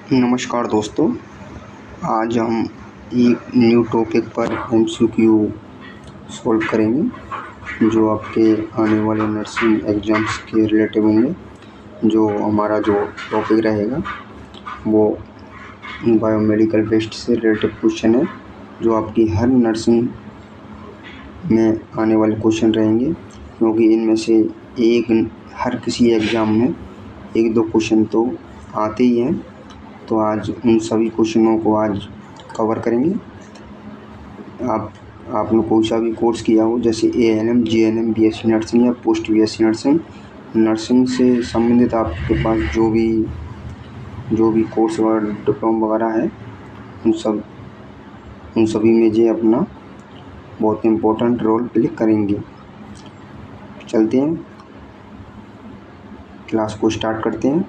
नमस्कार दोस्तों, आज हम एक न्यू टॉपिक पर एमसीक्यू सॉल्व करेंगे जो आपके आने वाले नर्सिंग एग्ज़ाम्स के रिलेटिव होंगे। जो हमारा जो टॉपिक रहेगा वो बायोमेडिकल वेस्ट से रिलेटेड क्वेश्चन है, जो आपकी हर नर्सिंग में आने वाले क्वेश्चन रहेंगे, क्योंकि इनमें से हर किसी एग्ज़ाम में 1-2 क्वेश्चन तो आते ही हैं। तो आज उन सभी क्वेश्चनों को आज कवर करेंगे। आपने कोई सा भी कोर्स किया हो, जैसे एएनएम, जीएनएम, बीएससी नर्सिंग या पोस्ट बीएससी नर्सिंग से संबंधित आपके पास जो भी कोर्स वगैरह डिप्लोमा वगैरह है, उन सभी में ये अपना बहुत इम्पोर्टेंट रोल प्ले करेंगे। चलते हैं, क्लास को स्टार्ट करते हैं।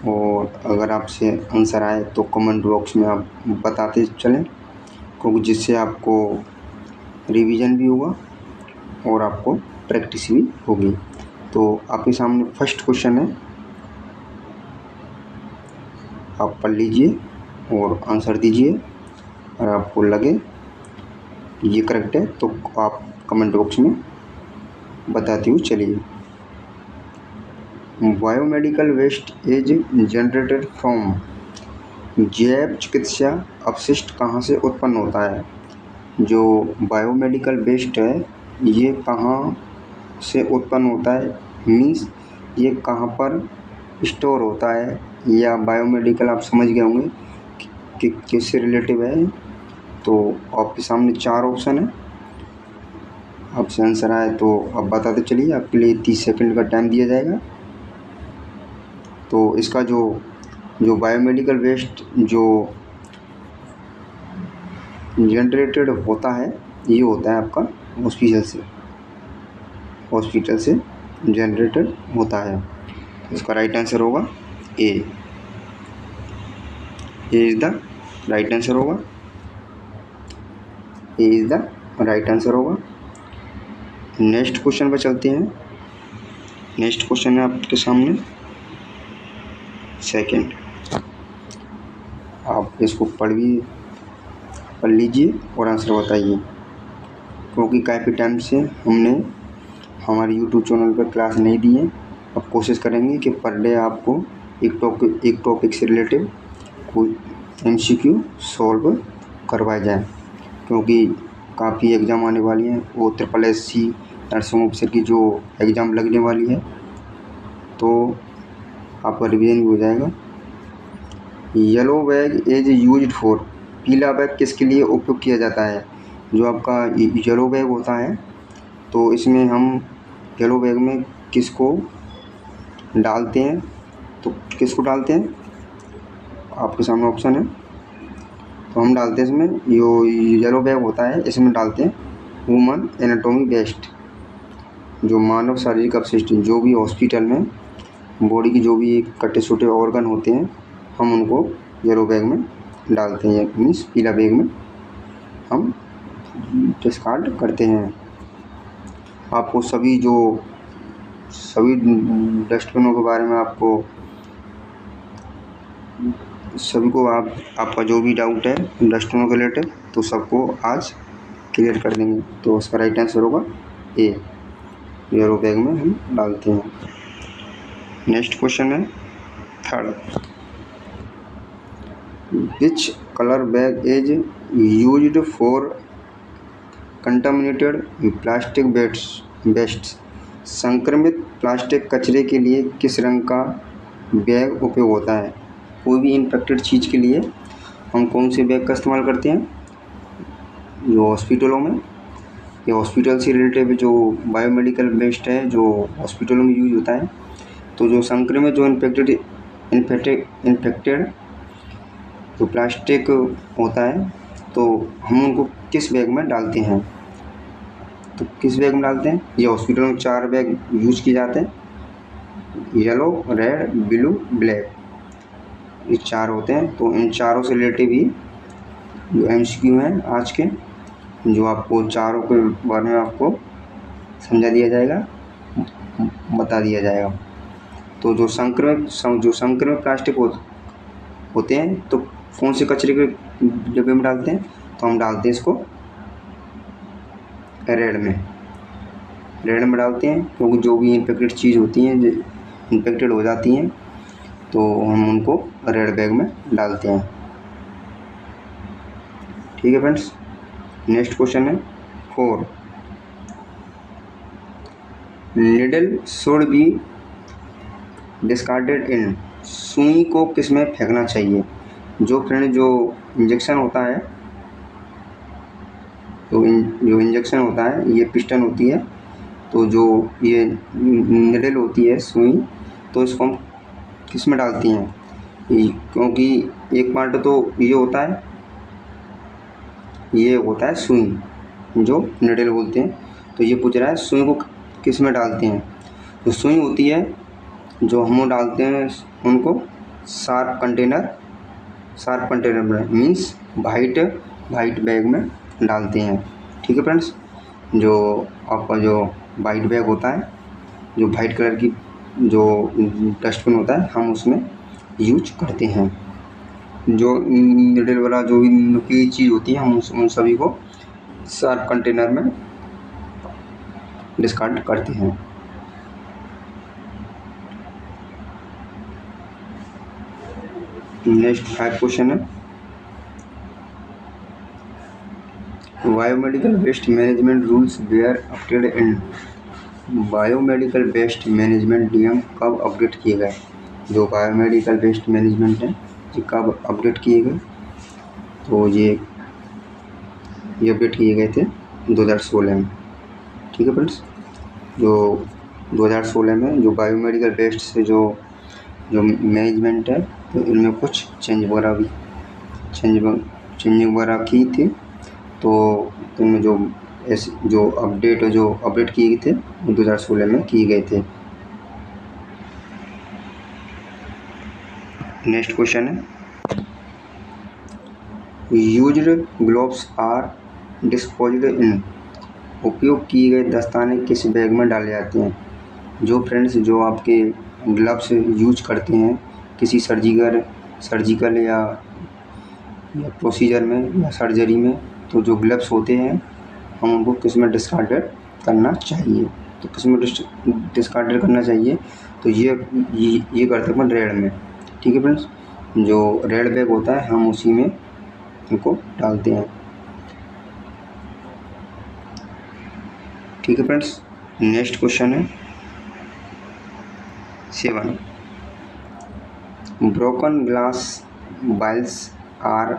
और अगर आपसे आंसर आए तो कमेंट बॉक्स में आप बताते चलें, क्योंकि जिससे आपको रिवीजन भी होगा और आपको प्रैक्टिस भी होगी। तो आपके सामने फर्स्ट क्वेश्चन है, आप पढ़ लीजिए और आंसर दीजिए। अगर आपको लगे ये करेक्ट है तो आप कमेंट बॉक्स में बताते हुए चलिए। Biomedical waste is generated from, जैव चिकित्सा अपशिष्ट कहाँ से उत्पन्न होता है? जो बायोमेडिकल वेस्ट है ये कहाँ से उत्पन्न होता है, मीन्स ये कहाँ पर स्टोर होता है, या बायोमेडिकल आप समझ गए होंगे कि किससे रिलेटिव है। तो आपके सामने 4 ऑप्शन है, आपसे आंसर आए तो आप बताते चलिए। आपके लिए 30 सेकंड का टाइम दिया जाएगा। तो इसका जो बायोमेडिकल वेस्ट जो जनरेटेड होता है, ये होता है आपका हॉस्पिटल से जनरेटेड होता है। इसका राइट आंसर होगा a is the right answer होगा। A is the right answer होगा। नेक्स्ट क्वेश्चन पर चलते हैं। नेक्स्ट क्वेश्चन है आपके सामने सेकंड। आप इसको पढ़ लीजिए और आंसर बताइए, क्योंकि काफ़ी टाइम से हमने हमारे यूट्यूब चैनल पर क्लास नहीं दी है। अब कोशिश करेंगे कि पर डे आपको एक टॉपिक से रिलेटेड कोई एमसीक्यू सॉल्व करवाया जाए, क्योंकि काफ़ी एग्ज़ाम आने वाली हैं। वो SSC नर्सिंग ऑफिसर की जो एग्ज़ाम लगने वाली है, तो आपका रिवीजन भी हो जाएगा। Yellow bag is used for, पीला बैग किसके लिए उपयोग किया जाता है? जो आपका येलो बैग होता है, तो इसमें हम येलो बैग में किसको डालते हैं? तो किसको डालते हैं? आपके सामने ऑप्शन है, तो हम डालते हैं इसमें जो येलो बैग होता है, इसमें डालते हैं ह्यूमन एनाटॉमी वेस्ट, जो मानव शारीरिक अपशिष्ट जो भी हॉस्पिटल में बॉडी की जो भी कटे छोटे ऑर्गन होते हैं, हम उनको येलो बैग में डालते हैं, मीन्स पीला बैग में हम डिस्कार्ड करते हैं। आपको सभी डस्टबिनों के बारे में सभी को आपका जो भी डाउट है डस्टबिनों के रिलेटेड, तो सबको आज क्लियर कर देंगे। तो उसका राइट आंसर होगा ए, येलो बैग में हम डालते हैं। नेक्स्ट क्वेश्चन है third, which colour bag is used for contaminated plastic waste, संक्रमित प्लास्टिक कचरे के लिए किस रंग का बैग उपयोग होता है? कोई भी इन्फेक्टेड चीज़ के लिए हम कौन से बैग का इस्तेमाल करते हैं? जो हॉस्पिटलों में या हॉस्पिटल से रिलेटेड जो बायोमेडिकल वेस्ट है जो हॉस्पिटलों में यूज होता है, तो जो संक्रमित जो इन्फेक्टेड जो प्लास्टिक होता है, तो हम उनको किस बैग में डालते हैं? तो किस बैग में डालते हैं? ये हॉस्पिटल में 4 बैग यूज किए जाते हैं, येलो, रेड, ब्लू, ब्लैक, ये 4 होते हैं। तो इन चारों से रिलेटिव ही जो एमसीक्यू हैं आज के, जो आपको चारों के बारे में आपको समझा दिया जाएगा, बता दिया जाएगा। तो जो संक्रमित प्लास्टिक होते हैं तो कौन से कचरे के डिब्बे में डालते हैं, तो हम डालते हैं इसको रेड में डालते हैं, क्योंकि जो भी इन्फेक्टेड चीज़ होती हैं, इन्फेक्टेड हो जाती हैं, तो हम उनको रेड बैग में डालते हैं। ठीक है फ्रेंड्स। नेक्स्ट क्वेश्चन है 4, नीडल शुड बी डिस्कार्डेड इन, सुई को किस में फेंकना चाहिए। जो इंजेक्शन होता है, तो जो इंजेक्शन होता है, ये पिस्टन होती है, तो जो ये निडल होती है सुई, तो इसको हम किस में डालती हैं, क्योंकि एक पार्ट तो ये होता है सुई, जो निडल बोलते हैं। तो ये पूछ रहा है सुई को किस में डालते हैं, तो सुई होती है जो हम डालते हैं उनको शार्प कंटेनर में, मीन्स वाइट बैग में डालते हैं। ठीक है फ्रेंड्स। जो आपका जो वाइट बैग होता है, जो वाइट कलर की जो डस्टबिन होता है, हम उसमें यूज करते हैं। जो निडल वाला जो भी नुकीली चीज़ होती है, हम उन सभी को शार्प कंटेनर में डिस्कार्ड करते हैं। नेक्स्ट 5 क्वेश्चन है, biomedical waste management rules were updated in, biomedical waste management नियम कब अपडेट किए गए। जो बायोमेडिकल वेस्ट मैनेजमेंट है, ये कब अपडेट किए गए, तो ये अपडेट किए गए थे 2016 में। ठीक है फ्रेंड्स। जो 2016 में जो बायोमेडिकल वेस्ट से जो मैनेजमेंट है, तो इनमें कुछ चेंजिंग वगैरह की थी, तो इनमें जो अपडेट किए गए थे, 2016 में किए गए थे। नेक्स्ट क्वेश्चन है, यूज्ड ग्लोव्स आर डिस्पोज्ड इन, उपयोग किए गए दस्ताने किस बैग में डाले जाते हैं। जो फ्रेंड्स जो आपके ग्लव्स यूज करते हैं किसी सर्जिकल या प्रोसीजर में या सर्जरी में, तो जो ग्लव्स होते हैं हम उनको किस में डिस्कार्डेड करना चाहिए, तो किस में डिस्कार्डेड करना चाहिए, तो ये करते हैं रेड में। ठीक है फ्रेंड्स। जो रेड बैग होता है, हम उसी में उनको डालते हैं। ठीक है फ्रेंड्स। नेक्स्ट क्वेश्चन है 7, broken glass vials are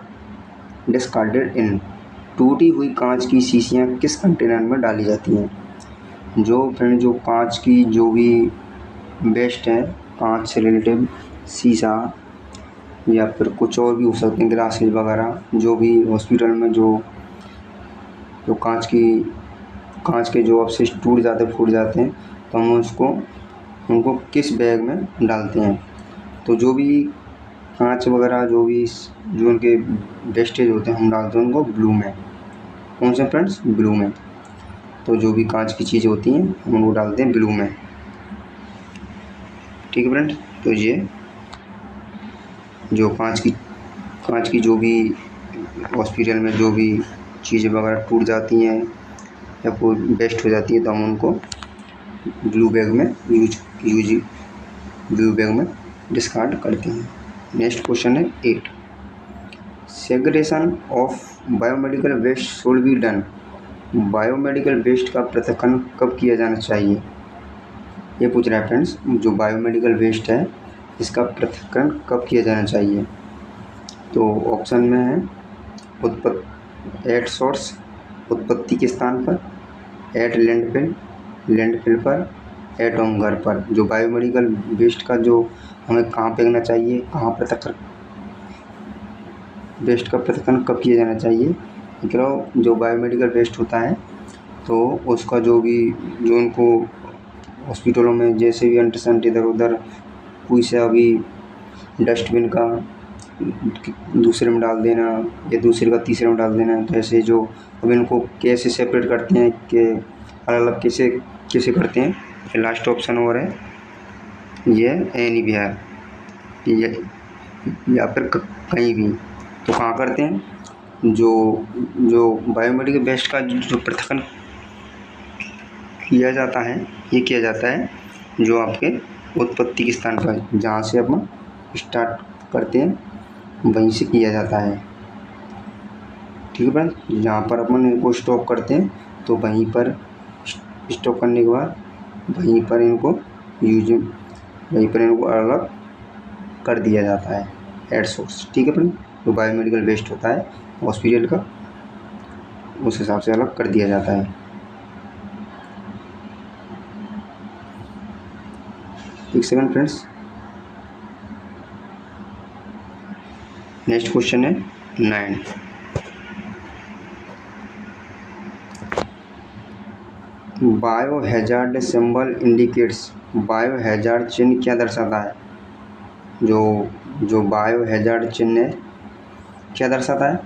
discarded in, टूटी हुई कांच की शीशियाँ किस कंटेनर में डाली जाती हैं। जो फ्रेंड जो कांच की जो भी वेस्ट है, कांच से रिलेटेड शीशा या फिर कुछ और भी हो सकते हैं, ग्लासेस वगैरह, जो भी हॉस्पिटल में जो कांच के जो अवशेष फूट जाते हैं, तो हम उनको किस बैग में डालते हैं। तो जो भी कांच वगैरह जो उनके वेस्टेज होते हैं, हम डालते हैं उनको ब्लू में। कौन से फ्रेंड्स, ब्लू में। तो जो भी कांच की चीज़ें होती हैं, हम उनको डालते हैं ब्लू में। ठीक है फ्रेंड्स। तो ये जो कांच की जो भी हॉस्पिटल में जो भी चीज़ें वगैरह टूट जाती हैं या कोई वेस्ट हो जाती है, तो हम उनको ब्लू बैग में डिस्कार्ड करते हैं। नेक्स्ट क्वेश्चन है 8, segregation of biomedical waste should be done, biomedical waste का पृथक्करण कब किया जाना चाहिए। ये पूछ रहा है फ्रेंड्स, जो बायोमेडिकल वेस्ट है, इसका पृथक्करण कब किया जाना चाहिए। तो ऑप्शन में है एट सोर्स, उत्पत्ति के स्थान पर, एट लैंडफिल पर, एट होम, घर पर। जो बायोमेडिकल वेस्ट का जो हमें कहाँ फेंकना चाहिए, कहाँ वेस्ट का पृथक्करण कब किया जाना चाहिए। जो बायोमेडिकल वेस्ट होता है, तो उसका जो उनको हॉस्पिटलों में जैसे भी अंट इधर उधर कोई सा भी डस्टबिन का दूसरे में डाल देना या दूसरे का तीसरे में डाल देना, तो ऐसे जो अब इनको कैसे सेपरेट करते हैं, कि अलग अलग कैसे करते हैं। लास्ट ऑप्शन और है ये एनी बिहार, या फिर कहीं भी। तो कहाँ करते हैं, जो बायोमेडिकल वेस्ट का जो पृथक्करण किया जाता है, ये किया जाता है जो आपके उत्पत्ति के स्थान पर, जहाँ से अपन स्टार्ट करते हैं वहीं से किया जाता है। ठीक है फ्रेंड्स, जहाँ पर अपन इनको स्टॉप करते हैं तो वहीं पर स्टॉप करने के बाद वहीं पर इनको अलग कर दिया जाता है एट सोर्स। ठीक है फ्रेंड, जो बायोमेडिकल वेस्ट होता है हॉस्पिटल का, उस हिसाब से अलग कर दिया जाता है। एक सेकंड फ्रेंड्स, नेक्स्ट क्वेश्चन है 9। Bio hazard symbol indicates, bio hazard चिन्ह क्या दर्शाता है? जो बायो हैजार्ड चिन्ह है क्या दर्शाता है?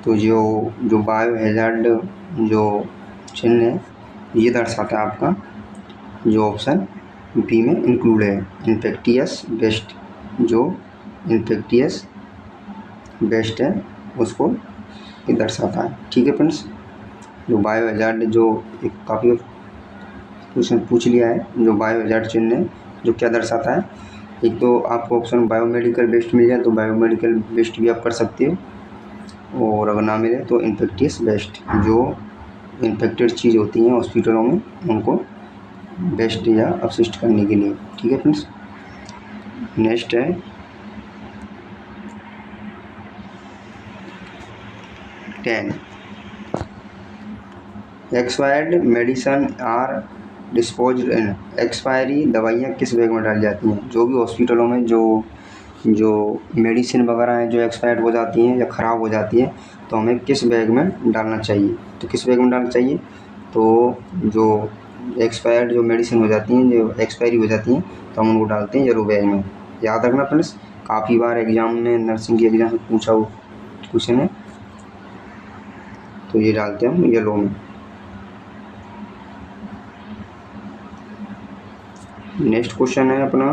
तो जो बायो हैजार्ड जो चिन्ह है ये दर्शाता है आपका जो ऑप्शन बी में इंक्लूड है, इन्फेक्टियस वेस्ट। जो इन्फेक्टियस वेस्ट है उसको ये दर्शाता है। ठीक है फ्रेंड्स, जो बायो हैजार्ड जो एक काफ़ी क्वेश्चन पूछ लिया है, जो बायो हैजार्ड चिन्ह है जो क्या दर्शाता है। एक तो आपको ऑप्शन बायोमेडिकल वेस्ट मिल जाए तो बायोमेडिकल वेस्ट भी आप कर सकते हो, और अगर ना मिले तो इन्फेक्टियस वेस्ट, जो इन्फेक्टेड चीज़ होती हैं हॉस्पिटलों में उनको वेस्ट या अपशिष्ट करने के लिए। ठीक है फ्रेंड्स, नेक्स्ट है 10। Expired medicine are disposed in, expiry दवाइयाँ किस बैग में डाली जाती हैं? जो भी हॉस्पिटलों में जो मेडिसिन वगैरह हैं जो एक्सपायर्ड हो जाती हैं या ख़राब हो जाती हैं तो हमें किस बैग में डालना चाहिए? तो किस बैग में डालना चाहिए? तो जो एक्सपायर्ड जो मेडिसिन हो जाती हैं, जो एक्सपायरी हो जाती हैं, तो हम उनको डालते हैं येलो बैग में। याद रखना फ्रेंड्स, काफ़ी बार एग्ज़ाम में, नर्सिंग के एग्ज़ाम में पूछा हुआ क्वेश्चन है, तो ये डालते हैं हम येलो में। नेक्स्ट क्वेश्चन है अपना,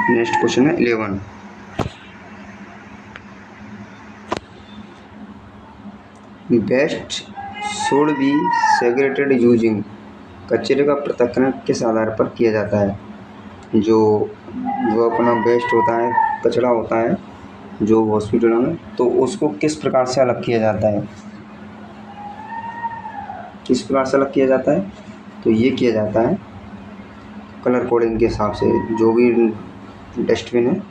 नेक्स्ट क्वेश्चन है 11। बेस्ट शुड बी सेग्रेटेड यूजिंग, कचरे का पृथक्करण किस आधार पर किया जाता है? जो अपना वेस्ट होता है, कचरा होता है जो हॉस्पिटलों में, तो उसको किस प्रकार से अलग किया जाता है? किस प्रकार से अलग किया जाता है? तो ये किया जाता है कलर कोडिंग के हिसाब से। जो भी डस्टबिन है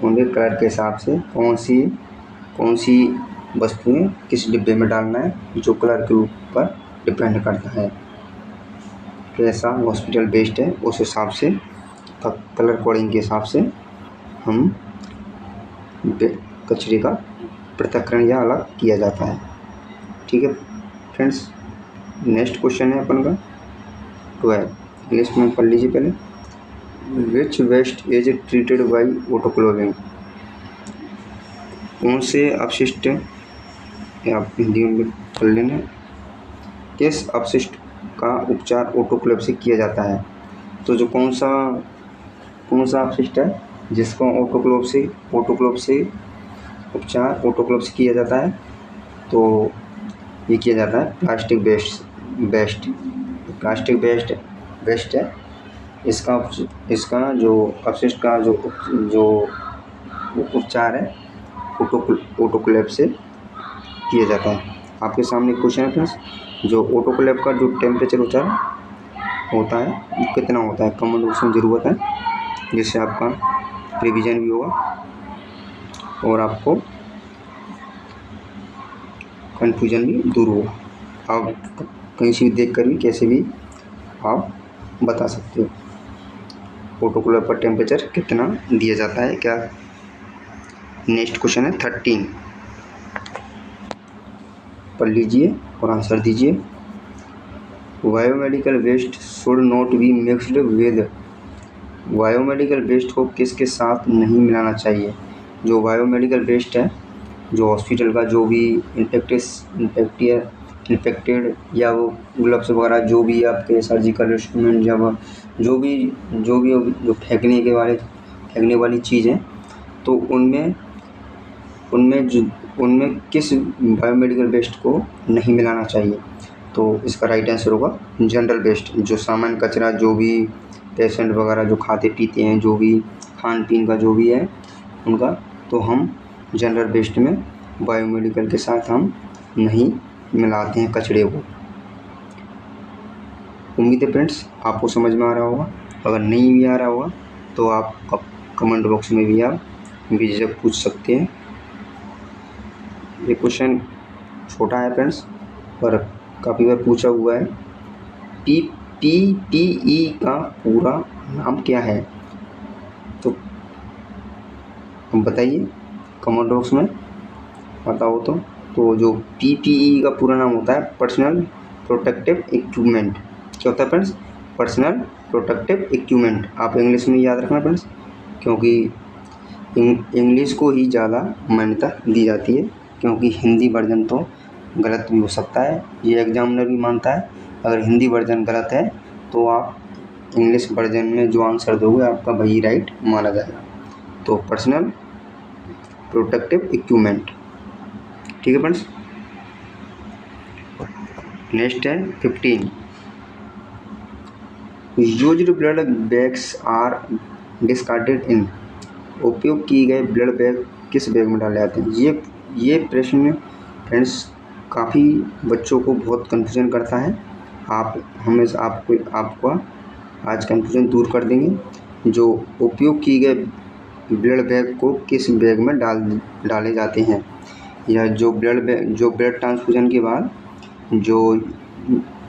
उनके कलर के हिसाब से कौन सी वस्तुएं किस डिब्बे में डालना है, जो कलर के ऊपर डिपेंड करता है। कैसा हॉस्पिटल वेस्ट है उस हिसाब से कलर कोडिंग के हिसाब से हम कचरे का पृथक्करण या अलग किया जाता है। ठीक है फ्रेंड्स, नेक्स्ट क्वेश्चन है अपन का 12। इंग्लिश में पढ़ लीजिए पहले। Which waste is treated by autoclaving, कौन से अपशिष्ट, आप हिंदी में पढ़ लेना, किस अपशिष्ट का उपचार ऑटोक्लेव से किया जाता है? तो जो कौन सा अपशिष्ट है जिसको ऑटोक्लेव से उपचार ऑटोक्लेव से किया जाता है? तो ये किया जाता है प्लास्टिक वेस्ट है। इसका जो अपशिष्ट का जो उपचार है ऑटोक्लेव से किया जाता है। आपके सामने क्वेश्चन है फ्रेंड्स, जो ऑटोक्लेव का जो टेम्परेचर होता है वो कितना होता है? कमेंट बॉक्स में ज़रूर बताएं, जिससे आपका रिवीजन भी होगा और आपको कन्फ्यूजन भी दूर होगा। आप कहीं से भी देख कर भी कैसे भी आप बता सकते हो ऑटोक्लेव पर टेम्परेचर कितना दिया जाता है क्या। नेक्स्ट क्वेश्चन है 13, पढ़ लीजिए और आंसर दीजिए। Biomedical waste should not be mixed with, biomedical waste को किसके साथ नहीं मिलाना चाहिए? जो बायोमेडिकल वेस्ट है, जो हॉस्पिटल का जो भी इन्फेक्टियस इन्फेक्टेड या वो ग्लव्स वगैरह जो भी आपके सर्जिकल इंस्ट्रूमेंट या वो जो भी जो फेंकने वाली चीज़ें, तो उनमें किस बायोमेडिकल वेस्ट को नहीं मिलाना चाहिए। तो इसका राइट आंसर होगा जनरल वेस्ट। जो सामान्य कचरा, जो भी पेशेंट वगैरह जो खाते पीते हैं, जो भी खान पीन का जो भी है उनका, तो हम जनरल वेस्ट में बायोमेडिकल के साथ हम नहीं मिलाते हैं कचरे को। उम्मीद है फ्रेंड्स आपको समझ में आ रहा होगा। अगर नहीं भी आ रहा होगा तो आप कमेंट बॉक्स में भी आप बेझिझक पूछ सकते हैं। ये क्वेश्चन छोटा है फ्रेंड्स, पर काफ़ी बार पूछा हुआ है। PPE का पूरा नाम क्या है? तो बताइए कमेंट बॉक्स में, पता हो तो जो PPE का पूरा नाम होता है पर्सनल प्रोटेक्टिव इक्विपमेंट। क्या होता है फ्रेंड्स? Personal protective equipment. आप इंग्लिश में याद रखना फ्रेंड्स, क्योंकि इंग्लिश को ही ज़्यादा मान्यता दी जाती है, क्योंकि हिंदी वर्जन तो गलत भी हो सकता है। ये एग्जामिनर भी मानता है अगर हिंदी वर्जन गलत है तो आप इंग्लिश वर्जन में जो आंसर दोगे आपका वही राइट माना जाएगा। तो पर्सनल प्रोटेक्टिव इक्विपमेंट। ठीक है फ्रेंड्स। नेक्स्ट है 15। Used blood bags are discarded in. उपयोग किए गए ब्लड बैग किस बैग में डाले जाते हैं? ये प्रश्न फ्रेंड्स काफ़ी बच्चों को बहुत कन्फ्यूजन करता है। हम आपको आज कन्फ्यूजन दूर कर देंगे। जो उपयोग किए गए ब्लड बैग को किस बैग में डाले जाते हैं, या जो ब्लड ट्रांसफ्यूजन के बाद जो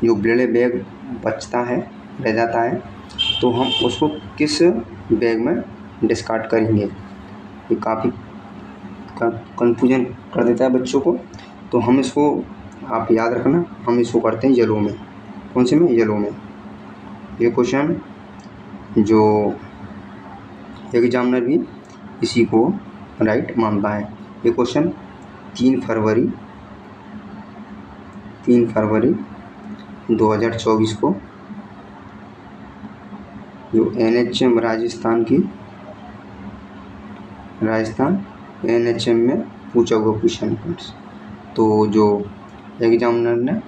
ब्लड बैग बचता है, रह जाता है, तो हम उसको किस बैग में डिस्कार्ड करेंगे। ये काफ़ी कन्फ्यूजन कर देता है बच्चों को। तो हम इसको, आप याद रखना, हम इसको करते हैं येलो में। कौन से में? येलो में। ये क्वेश्चन जो एग्जामिनर भी इसी को राइट मानता है। ये क्वेश्चन 3 फरवरी 2024 को जो NHM राजस्थान NHM में पूछा हुआ क्वेश्चन फ्रेंड्स। तो जो एग्जामिनर ने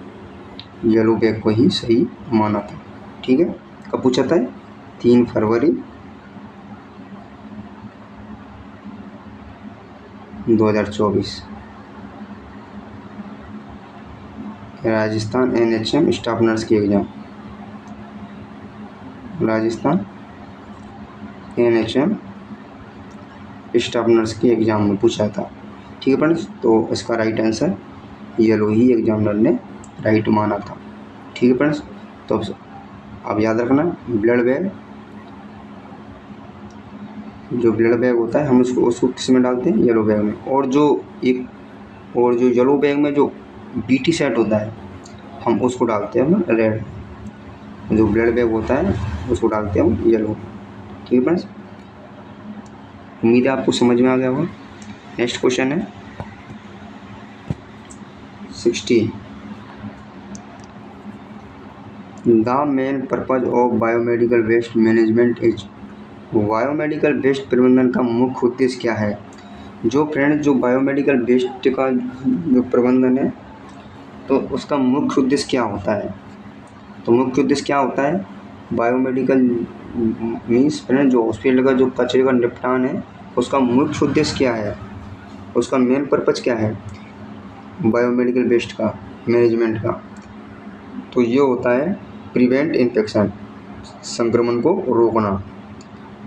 येलो बैग को ही सही माना था। ठीक है, कब पूछा था? 3 फरवरी 2024। राजस्थान NHM स्टाफ नर्स की exam, Rajasthan NHM staff nurse की एग्जाम में पूछा था। ठीक है फ्रेंड्स। तो इसका राइट आंसर येलो ही एग्जामिनर ने राइट माना था। ठीक है फ्रेंड्स। तो आप याद रखना, जो ब्लड बैग होता है हम उसको किस में डालते हैं? येलो बैग में। और जो येलो बैग में जो BT सेट होता है हम उसको डालते हैं रेड। जो ब्लड बैग होता है उसको डालते हैं हम येलो। ठीक है फ्रेंड्स, उम्मीद है आपको समझ में आ गया होगा। नेक्स्ट क्वेश्चन है 16। The main purpose of biomedical waste management is. Biomedical waste प्रबंधन का मुख्य उद्देश्य क्या है? जो बायोमेडिकल वेस्ट का जो प्रबंधन है, तो उसका मुख्य उद्देश्य क्या होता है? तो मुख्य उद्देश्य क्या होता है? बायोमेडिकल मीन्स फ्रेंड जो हॉस्पिटल का जो कचरे का निपटान है, उसका मुख्य उद्देश्य क्या है? उसका मेन पर्पज क्या है बायोमेडिकल वेस्ट का मैनेजमेंट का? तो ये होता है प्रिवेंट इन्फेक्शन, संक्रमण को रोकना।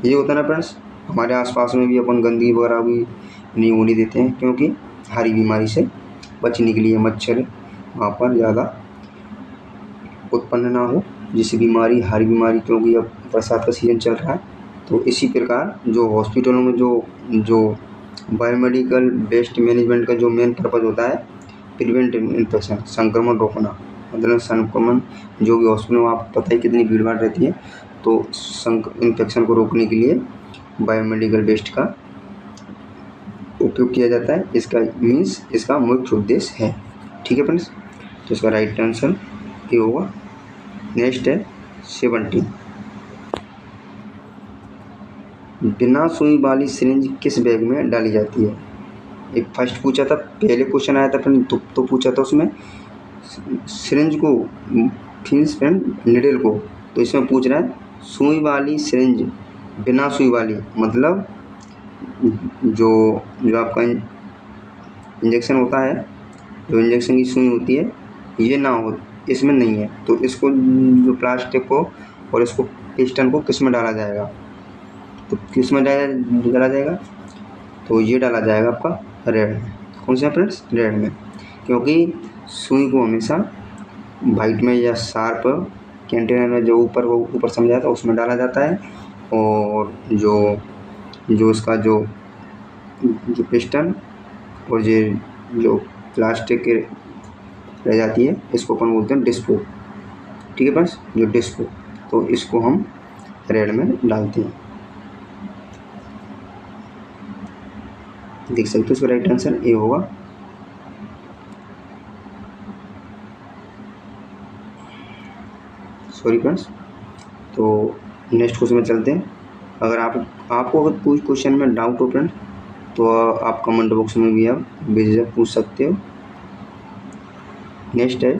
ये होता है ना फ्रेंड्स। हमारे आसपास में भी अपन गंदगी वगैरह भी नहीं होने देते हैं, क्योंकि हरी बीमारी से बचने के लिए मच्छर वहाँ पर ज़्यादा उत्पन्न ना हो, जिससे हरी बीमारी, क्योंकि अब बरसात का सीज़न चल रहा है। तो इसी प्रकार जो हॉस्पिटलों में जो बायोमेडिकल वेस्ट मैनेजमेंट का जो मेन पर्पज होता है प्रिवेंट इन्फेक्शन, संक्रमण रोकना। मतलब संक्रमण जो भी हॉस्पिटल में आपको पता ही कितनी भीड़ भाड़ रहती है, तो इन्फेक्शन को रोकने के लिए बायोमेडिकल वेस्ट का उपयोग किया जाता है। इसका मुख्य उद्देश्य है। ठीक है फ्रेंड्स। तो इसका राइट आंसर ये होगा। नेक्स्ट है 70। बिना सुई वाली सिरिंज किस बैग में डाली जाती है? एक फर्स्ट पूछा था, पहले क्वेश्चन आया था फ्रेंड तो पूछा था उसमें सिरिंज को फिंस फ्रेंड निडल को, तो इसमें पूछ रहा है सुई वाली सिरिंज बिना सुई वाली, मतलब जो जो आपका इंजेक्शन होता है, जो इंजेक्शन की सुई होती है ये ना हो, इसमें नहीं है, तो इसको जो प्लास्टिक को और इसको पिस्टन को किस में डाला जाएगा? तो किस में डाला जाएगा? तो ये डाला जाएगा आपका रेड में। कौन सा फ्रेंड्स? रेड में, क्योंकि सुई को हमेशा वाइट में या शार्प कंटेनर में जो ऊपर समझाया था उसमें डाला जाता है, और जो इसका जो पिस्टन और ये जो प्लास्टिक के रह जाती है इसको अपन बोलते हैं डिस्पो। ठीक है फ्रेंड्स, जो डिस्पो, तो इसको हम रेड में डालते हैं। देख सकते हो इसका राइट आंसर ए होगा। सॉरी फ्रेंड्स, तो नेक्स्ट क्वेश्चन में चलते हैं। अगर आपको अगर कोई क्वेश्चन में डाउट हो फ्रेंड तो आप कमेंट बॉक्स में भी आप बेझिझक पूछ सकते हो। नेक्स्ट है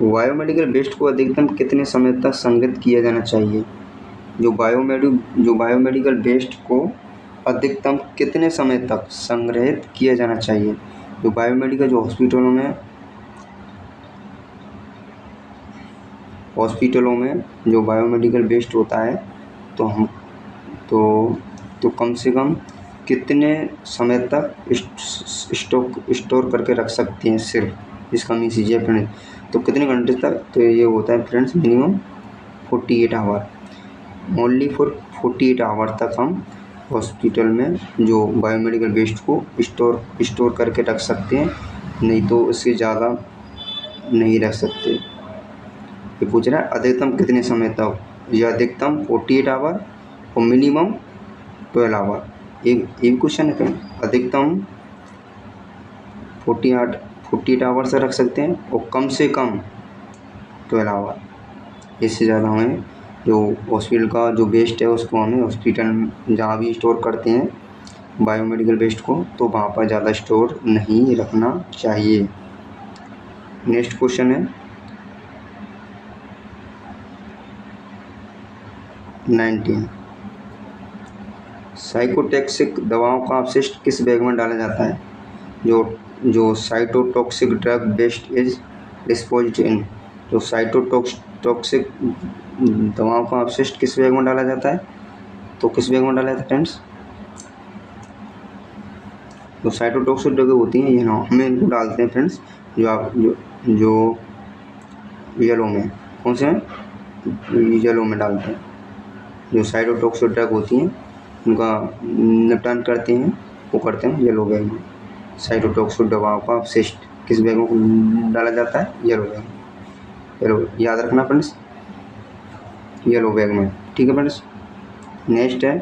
बायोमेडिकल वेस्ट को अधिकतम कितने समय तक संग्रहित किया जाना चाहिए? जो बायोमेडिकल वेस्ट को अधिकतम कितने समय तक संग्रहित किया जाना चाहिए? जो बायोमेडिकल जो हॉस्पिटलों में जो बायोमेडिकल वेस्ट होता है तो हम तो कम से कम कितने समय तक स्टोर करके रख सकते हैं? सिर्फ इसका मीन्स ये फ्रेंड, तो कितने घंटे तक? तो ये होता है friends minimum 48 hour, only for 48 hour तक हम हॉस्पिटल में जो बायोमेडिकल वेस्ट को स्टोर करके रख सकते हैं, नहीं तो इससे ज़्यादा नहीं रख सकते। ये पूछ रहा है अधिकतम कितने समय तक? ये अधिकतम 48 आवर और मिनिमम 12 आवर। एक क्वेश्चन है फ्रेंड, अधिकतम 48 आवर से रख सकते हैं और कम से कम 12 आवर। इससे ज़्यादा हमें जो हॉस्पिटल का जो वेस्ट है उसको हमें हॉस्पिटल जहाँ भी स्टोर करते हैं बायोमेडिकल वेस्ट को, तो वहाँ पर ज़्यादा स्टोर नहीं रखना चाहिए। नेक्स्ट क्वेश्चन है 19। साइकोटॉक्सिक दवाओं का अपशिष्ट किस बैग में डाला जाता है? जो cytotoxic drug waste is disposed in. जो साइटोटॉक्सिक दवाओं का अपशिष्ट किस बैग में डाला जाता है? तो किस बैग में डाला जाता है फ्रेंड्स? जो साइटोटॉक्सिक ड्रग होती हैं ये ना हमें इनको डालते हैं फ्रेंड्स जो येलो में। कौन से में? येलो में डालते हैं। जो साइटोटॉक्सिक ड्रग होती हैं उनका निपटान करते हैं वो करते हैं येलो बैग में। साइटोटॉक्सिक दवाओं का अपशिष्ट किस बैग में डाला जाता है? येलो बैग में। येलो याद रखना फ्रेंड्स, येलो बैग में। ठीक है फ्रेंड्स, नेक्स्ट है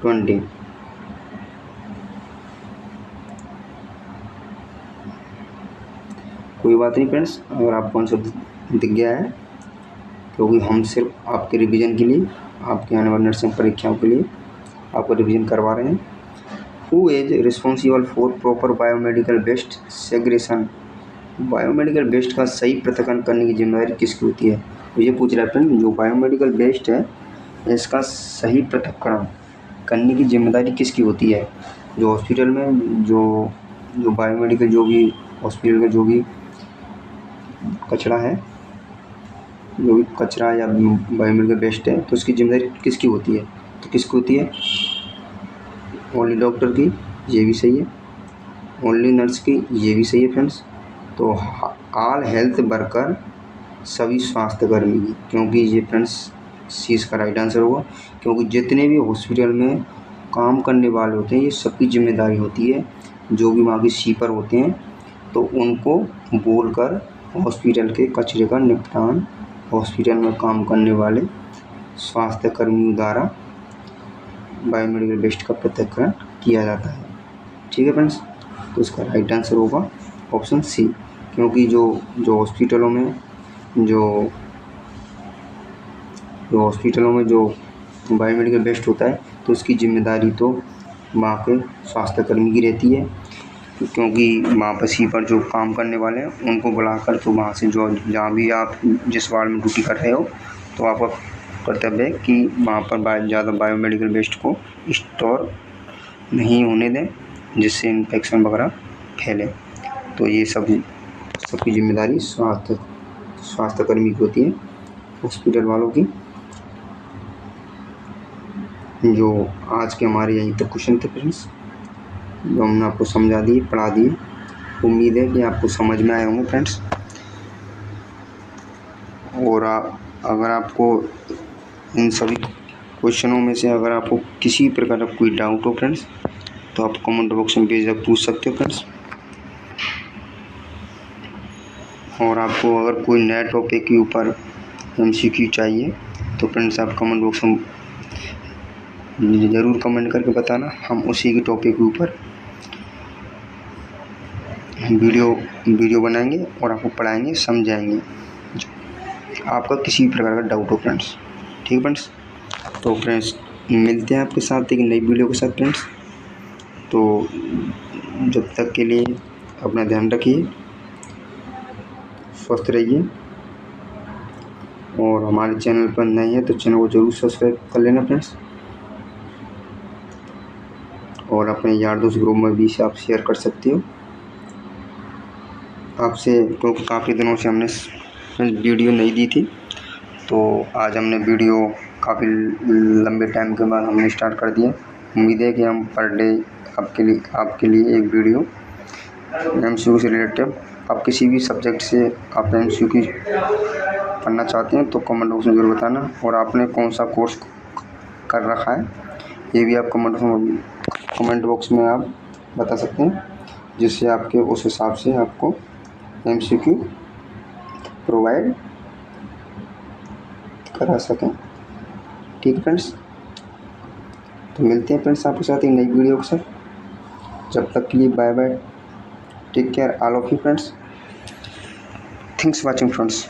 20। कोई बात नहीं फ्रेंड्स, अगर आपको आंसर दिख गया है, क्योंकि हम सिर्फ आपके रिवीजन के लिए, आपके आने वाली नर्सिंग परीक्षाओं के लिए आपको रिवीजन करवा रहे हैं। Who is responsible for proper biomedical waste segregation? Biomedical waste का सही पृथक्करण करने की जिम्मेदारी किसकी होती है? तो ये पूछ रहा है फ्रेंड, जो बायोमेडिकल वेस्ट है इसका सही पृथक्करण करने की जिम्मेदारी किसकी होती है? जो हॉस्पिटल में जो बायोमेडिकल जो भी हॉस्पिटल का जो भी कचरा है, जो भी कचरा या बायोमेडिकल वेस्ट है, तो उसकी जिम्मेदारी किसकी होती है? तो किसकी होती है? ओनली डॉक्टर की, ये भी सही है। ओनली नर्स की, ये भी सही है फ्रेंड्स। तो ऑल हेल्थ वर्कर, सभी स्वास्थ्यकर्मी की, क्योंकि ये फ्रेंड्स सी का राइट आंसर होगा, क्योंकि जितने भी हॉस्पिटल में काम करने वाले होते हैं ये सबकी जिम्मेदारी होती है। जो भी वहाँ के शीपर होते हैं तो उनको बोलकर हॉस्पिटल के कचरे का निपटान हॉस्पिटल में काम करने वाले स्वास्थ्यकर्मियों द्वारा बायोमेडिकल वेस्ट का पृथक्करण किया जाता है। ठीक है फ्रेंड्स, तो इसका राइट आंसर होगा ऑप्शन सी, क्योंकि जो हॉस्पिटलों में जो बायोमेडिकल वेस्ट होता है तो उसकी जिम्मेदारी तो वहाँ के स्वास्थ्यकर्मी की रहती है, क्योंकि वहाँ पर सी पर जो काम करने वाले हैं उनको बुलाकर तो वहाँ से जो जहाँ भी आप जिस वार्ड में ड्यूटी कर रहे हो तो आपका कर्तव्य है कि वहाँ पर ज़्यादा बायोमेडिकल वेस्ट को स्टोर नहीं होने दें, जिससे इन्फेक्शन वगैरह फैले। तो ये सबकी जिम्मेदारी स्वास्थ्यकर्मी की होती है, हॉस्पिटल वालों की। जो आज के हमारे यहीं तक क्वेश्चन थे फ्रेंड्स, जो हमने आपको समझा दिए, पढ़ा दिए। उम्मीद है कि आपको समझ में आए होंगे फ्रेंड्स। और अगर आपको इन सभी क्वेश्चनों में से अगर आपको किसी प्रकार का कोई डाउट हो फ्रेंड्स, तो आप कमेंट बॉक्स में बेझिझक पूछ सकते हो फ्रेंड्स। और आपको अगर कोई नए टॉपिक के ऊपर MCQ चाहिए तो फ्रेंड्स आप कमेंट बॉक्स में ज़रूर कमेंट करके बताना, हम उसी के टॉपिक के ऊपर वीडियो बनाएंगे और आपको पढ़ाएंगे, समझाएंगे, आपका किसी भी प्रकार का डाउट हो फ्रेंड्स। ठीक है फ्रेंड्स, तो फ्रेंड्स मिलते हैं आपके साथ एक नई वीडियो के साथ फ्रेंड्स। तो जब तक के लिए अपना ध्यान रखिए, स्वस्थ रहिए, और हमारे चैनल पर नए हैं तो चैनल को ज़रूर सब्सक्राइब कर लेना फ्रेंड्स। और अपने यार दोस्त ग्रुप में भी इसे आप शेयर कर सकते हो आपसे, क्योंकि काफ़ी दिनों से हमने वीडियो नहीं दी थी, तो आज हमने वीडियो काफ़ी लंबे टाइम के बाद हमने स्टार्ट कर दिया। उम्मीद है कि हम पर डे आपके लिए एक वीडियो MCQ से रिलेटेड, आप किसी भी सब्जेक्ट से आप MCQ पढ़ना चाहते हैं तो कमेंट बॉक्स में ज़रूर बताना। और आपने कौन सा कोर्स कर रखा है ये भी आप कमेंट बॉक्स में आप बता सकते हैं, जिससे आपके उस हिसाब से आपको MCQ प्रोवाइड करा सकें। ठीक है फ्रेंड्स, तो मिलते हैं फ्रेंड्स आपके साथ एक नई वीडियो के साथ। जब तक के लिए bye bye, take care all of you friends, thanks for watching friends.